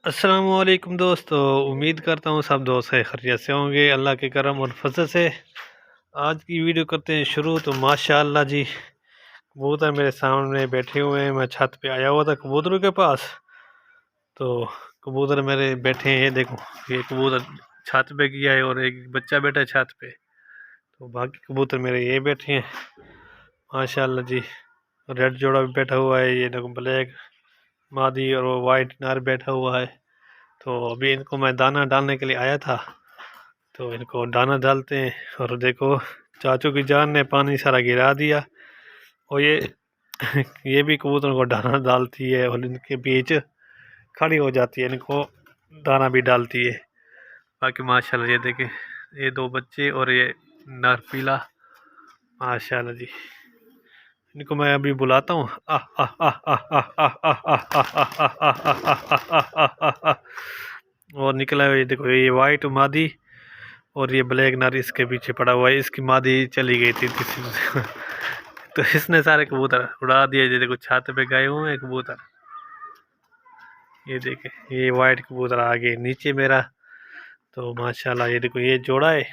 अस्सलामुअलैकुम दोस्तों। उम्मीद करता हूँ सब दोस्त है खैरियत से होंगे अल्लाह के करम और फजल से। आज की वीडियो करते हैं शुरू। तो माशाअल्लाह जी, कबूतर मेरे सामने बैठे हुए हैं। मैं छत पे आया हुआ था कबूतरों के पास, तो कबूतर मेरे बैठे हैं। ये देखो, ये कबूतर छत पे गया है और एक बच्चा बैठा है छत पे। तो बाकी कबूतर मेरे ये बैठे हैं माशाअल्लाह जी। रेड जोड़ा भी बैठा हुआ है, ये देखो ब्लैक मादी और वो वाइट नार बैठा हुआ है। तो अभी इनको मैं दाना डालने के लिए आया था, तो इनको दाना डालते हैं। और देखो, चाचू की जान ने पानी सारा गिरा दिया और ये ये भी कबूतरों को दाना डालती है और इनके बीच खड़ी हो जाती है, इनको दाना भी डालती है। बाकी माशाल्लाह, ये देखें, ये दो बच्चे और ये नर पीला, माशाल्लाह जी। इनको मैं अभी बुलाता हूँ। और निकला है, ये देखो, ये वाइट मादी और ये ब्लैक नर इसके पीछे पड़ा हुआ है। इसकी मादी चली गई थी तो इसने सारे कबूतर उड़ा दिए। ये देखो, छत पे गए हुए हैं कबूतर। ये देखे, ये वाइट कबूतर आ गए नीचे मेरा। तो माशाल्लाह, ये देखो, ये जोड़ा है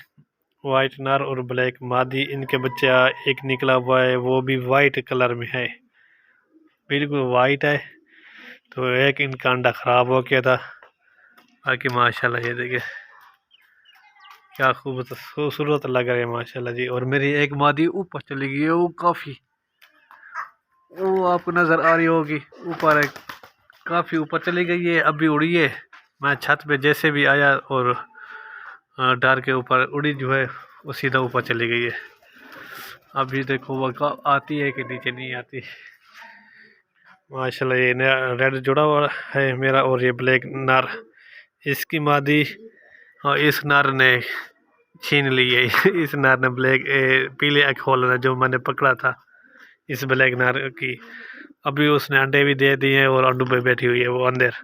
वाइट नर और ब्लैक मादी। इनके बच्चे एक निकला हुआ है, वो भी वाइट कलर में है, बिल्कुल वाइट है। तो एक इनका अंडा खराब हो गया था। बाकी माशाल्लाह, ये देखिए क्या खूबसूरत लग रहे हैं माशाल्लाह जी। और मेरी एक मादी ऊपर चली गई है, वो काफ़ी, वो आपको नज़र आ रही होगी ऊपर है, काफ़ी ऊपर चली गई है। अभी उड़ी है, मैं छत पे जैसे भी आया और डार के ऊपर उड़ी जो है, वो सीधा ऊपर चली गई है। अभी देखो वो आती है कि नीचे नहीं आती। माशाल्लाह, ये नया रेड जुड़ा हुआ है मेरा और ये ब्लैक नर, इसकी मादी और इस नर ने छीन ली है। इस नर ने ब्लैक पीले अखोल जो मैंने पकड़ा था इस ब्लैक नर की, अभी उसने अंडे भी दे दिए हैं और अंडों पे बैठी हुई है वो अंदर।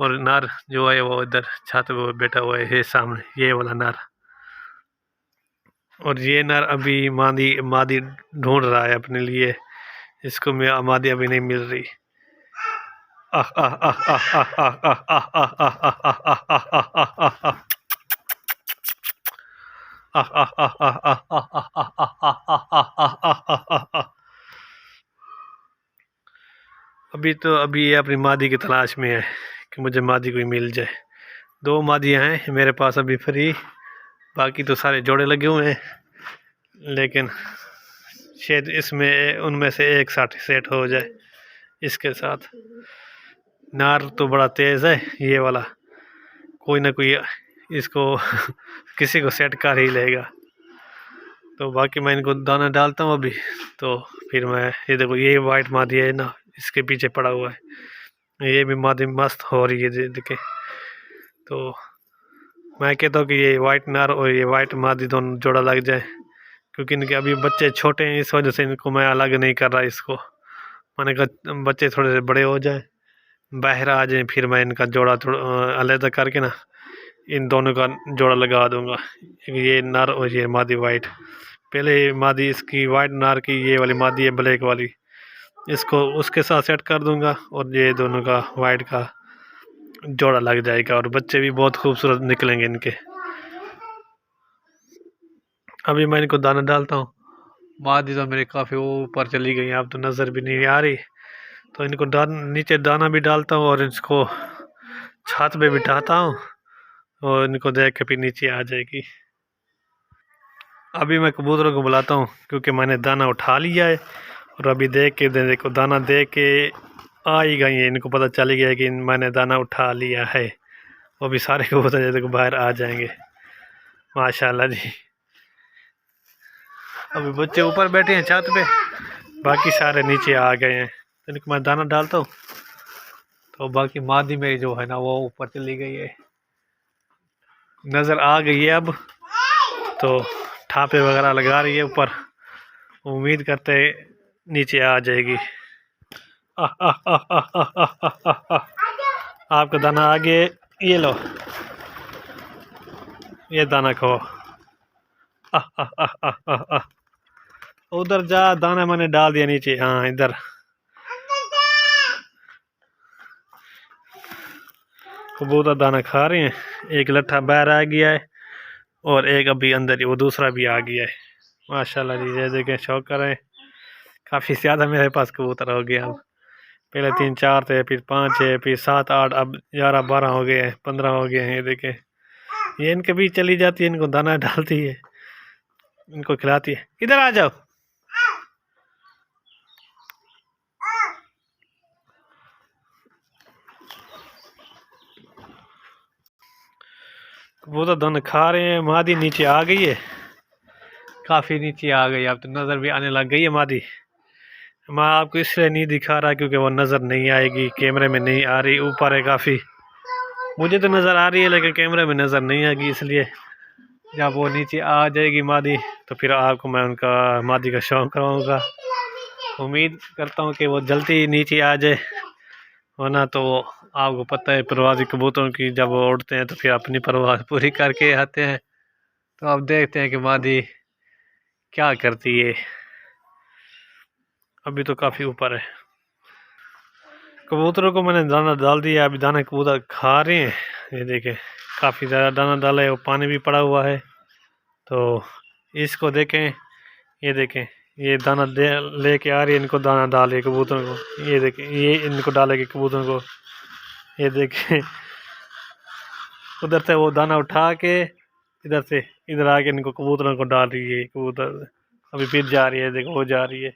और नर जो है वो इधर छत पे बैठा हुआ है सामने, ये वाला नर। और ये नर अभी मादी मादी ढूंढ रहा है अपने लिए, इसको मादी अभी नहीं मिल रही। अभी ये अपनी मादी की तलाश में है कि मुझे मादी कोई मिल जाए। दो मादियाँ हैं मेरे पास अभी फ्री, बाकी तो सारे जोड़े लगे हुए हैं, लेकिन शायद इसमें उनमें से एक साथ सेट हो जाए इसके साथ। नार तो बड़ा तेज़ है ये वाला, कोई ना कोई इसको किसी को सेट कर ही लेगा। तो बाकी मैं इनको दाना डालता हूँ अभी, तो फिर मैं, ये देखो, ये वाइट मादी है ना, इसके पीछे पड़ा हुआ है। ये भी मादी मस्त हो रही है देखे। तो मैं कहता हूँ कि ये वाइट नर और ये वाइट मादी दोनों जोड़ा लग जाए, क्योंकि इनके अभी बच्चे छोटे हैं, इस वजह से इनको मैं अलग नहीं कर रहा इसको। मैंने कहा बच्चे थोड़े से बड़े हो जाए, बाहर आ जाए, फिर मैं इनका जोड़ा थोड़ा अलग करके ना इन दोनों का जोड़ा लगा दूंगा। ये नर और ये मादी वाइट। पहले मादी इसकी वाइट नर की, ये वाली मादी है ब्लैक वाली, इसको उसके साथ सेट कर दूंगा और ये दोनों का वाइट का जोड़ा लग जाएगा और बच्चे भी बहुत खूबसूरत निकलेंगे इनके। अभी मैं इनको दाना डालता हूँ। मादी तो मेरे काफ़ी ऊपर चली गई, अब तो नज़र भी नहीं आ रही। तो इनको नीचे दाना भी डालता हूँ और इसको छत पे बिठाता हूँ और इनको देख के फिर नीचे आ जाएगी। अभी मैं कबूतरों को बुलाता हूँ क्योंकि मैंने दाना उठा लिया है और अभी देख के देखो, दाना दे के आ ही गई है, इनको पता चल गया है कि मैंने दाना उठा लिया है। वो भी सारे कबूतर देखो बाहर आ जाएंगे माशाल्लाह जी। अभी बच्चे ऊपर बैठे हैं छत पे, बाकी सारे नीचे आ गए हैं। तो इनको मैं दाना डालता हूँ, तो बाकी मादी मेरी जो है ना वो ऊपर चली गई है, नज़र आ गई है अब। तो ठापे वगैरह लगा रही है ऊपर, उम्मीद करते नीचे आ जाएगी। आपका दाना आगे, ये लो, ये दाना खो। उधर जा, दाना मैंने डाल दिया नीचे। हाँ, इधर कबूतर दाना खा रहे हैं। एक लट्ठा बाहर आ गया है और एक अभी अंदर ही, वो दूसरा भी आ गया है। माशाल्लाह जी, ये देखें, शौक कर रहे हैं। काफ़ी ज़्यादा मेरे पास कबूतर हो गया। अब पहले 3 4 थे, फिर 5 है, फिर 7 8, अब 11 12 हो गए हैं, 15 हो गए हैं। ये देखें, ये इनके बीच चली जाती है, इनको दाना डालती है, इनको खिलाती है। इधर आ जाओ। कबूतर दाना खा रहे हैं। मादी नीचे आ गई है, काफ़ी नीचे आ गई। अब तो नज़र भी आने लग गई है मादी। मैं आपको इसलिए नहीं दिखा रहा क्योंकि वो नज़र नहीं आएगी, कैमरे में नहीं आ रही। ऊपर है काफ़ी, मुझे तो नज़र आ रही है लेकिन कैमरे में नज़र नहीं आएगी। इसलिए जब वो नीचे आ जाएगी मादी, तो फिर आपको मैं उनका मादी का शौक कराऊंगा। उम्मीद करता हूँ कि वो जल्दी नीचे आ जाए, वरना तो आपको पता है प्रवासी कबूतरों की, जब वो उड़ते हैं तो फिर अपनी परवाह पूरी करके आते हैं। तो अब देखते हैं कि मादी क्या करती है। अभी तो काफ़ी ऊपर है। कबूतरों को मैंने दाना डाल दिया, अभी दाना कबूतर खा रहे हैं। ये देखें, काफ़ी ज़्यादा दाना डाला है, वो पानी भी पड़ा हुआ है। तो इसको देखें, ये देखें, ये दाना दे लेके आ रही है, इनको दाना डाले कबूतरों को। ये देखें, ये इनको डालेगी कबूतरों को। ये देखें, उधर से वो दाना उठा के इधर से इधर आके इनको कबूतरों को डाल रही है। कबूतर अभी फिर जा रही है, देखो वो जा रही है।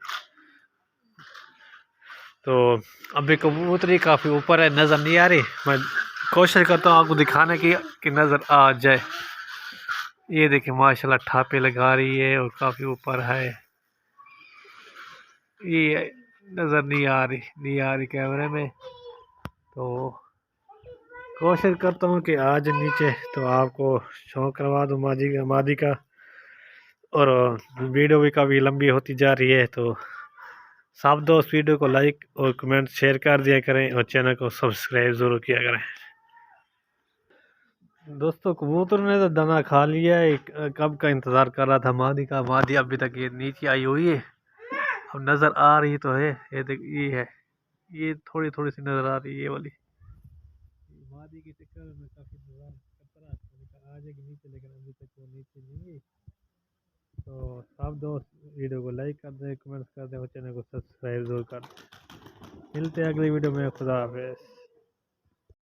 तो अभी कबूतरी काफ़ी ऊपर है, नज़र नहीं आ रही। मैं कोशिश करता हूँ आपको दिखाने की कि नज़र आ जाए। ये देखिए, माशाल्लाह ठापे लगा रही है और काफ़ी ऊपर है। ये नज़र नहीं आ रही कैमरे में। तो कोशिश करता हूँ कि आज नीचे तो आपको शौक करवा दूँ मादी का। और वीडियो भी काफ़ी लंबी होती जा रही है, तो सब दोस्त वीडियो को लाइक और कमेंट शेयर कर दिया करें और चैनल को सब्सक्राइब ज़रूर किया करें। दोस्तों, कबूतर ने तो दाना खा लिया है, कब का इंतज़ार कर रहा था मादी का। मादी अभी तक ये नीचे आई हुई है, अब नज़र आ रही तो है। ये देख, ये है, ये थोड़ी थोड़ी सी नज़र आ रही है। ये वाली मादी के चक्कर में काफ़ी इंतज़ार करता रहा, आ जाएगी नीचे, लेकिन अभी तक वो नीचे नहीं है। तो सब दोस्त वीडियो को लाइक कर दें, कमेंट्स कर दें और चैनल को सब्सक्राइब जरूर कर दें। मिलते हैं अगली वीडियो में। खुदा हाफिज़।